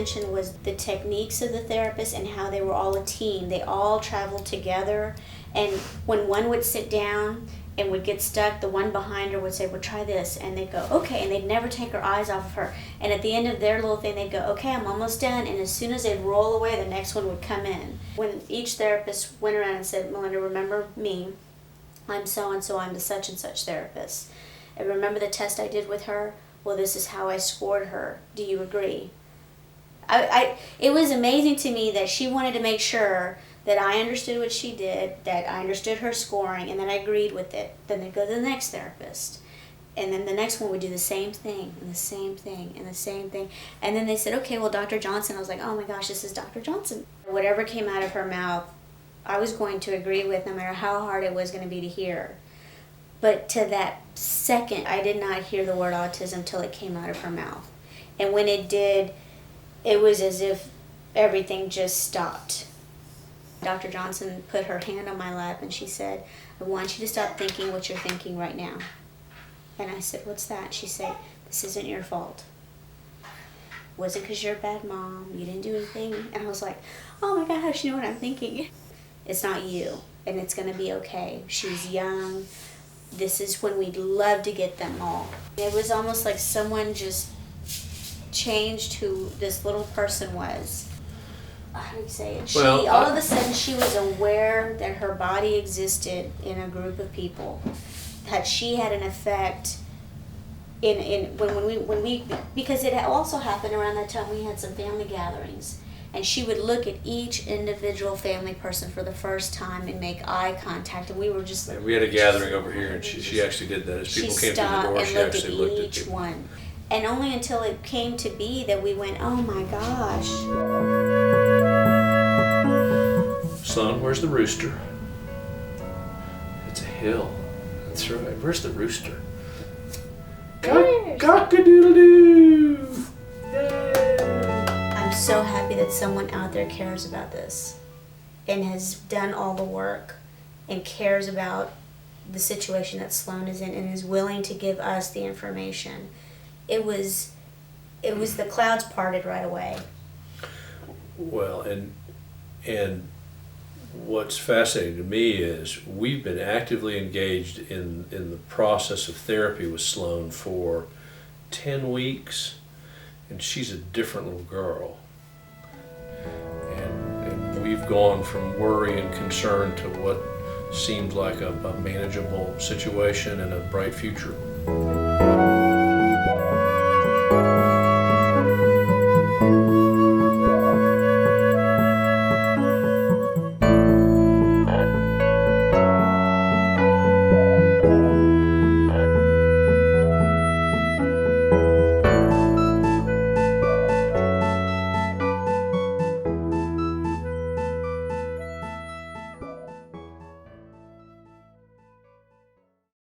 mentioned was the techniques of the therapist and how they were all a team. They all traveled together, and when one would sit down and would get stuck, the one behind her would say, well, try this, and they'd go, okay, and they'd never take her eyes off of her. And at the end of their little thing, they'd go, okay, I'm almost done, and as soon as they'd roll away, the next one would come in. When each therapist went around and said, Melinda, remember me, I'm so-and-so, I'm the such-and-such therapist. And remember the test I did with her? Well, this is how I scored her. Do you agree? It was amazing to me that she wanted to make sure that I understood what she did, that I understood her scoring, and that I agreed with it. Then they'd go to the next therapist. And then the next one would do the same thing, and the same thing, and the same thing. And then they said, okay, well, Dr. Johnson. I was like, oh my gosh, this is Dr. Johnson. Whatever came out of her mouth, I was going to agree with, no matter how hard it was going to be to hear. But to that second, I did not hear the word autism till it came out of her mouth. And when it did, it was as if everything just stopped. Dr. Johnson put her hand on my lap and she said, I want you to stop thinking what you're thinking right now. And I said, what's that? She said, this isn't your fault. It wasn't because you're a bad mom. You didn't do anything. And I was like, oh my gosh, you know what I'm thinking? It's not you, and it's going to be okay. She's young. This is when we'd love to get them all. It was almost like someone just changed who this little person was. How do you say it? All of a sudden she was aware that her body existed in a group of people, that she had an effect when we because it also happened around that time we had some family gatherings, and she would look at each individual family person for the first time and make eye contact, and we were just we had a gathering over here, and she actually did that. As people came through the door, she actually looked at each one. And only until it came to be that we went, oh my gosh. Son, where's the rooster? It's a hill. That's right. Where's the rooster? Cock-a-doodle-doo! Yay! I'm so happy that someone out there cares about this and has done all the work and cares about the situation that Sloan is in and is willing to give us the information. It was the clouds parted right away. Well, and what's fascinating to me is we've been actively engaged in the process of therapy with Sloan for 10 weeks, and she's a different little girl. And we've gone from worry and concern to what seemed like a manageable situation and a bright future.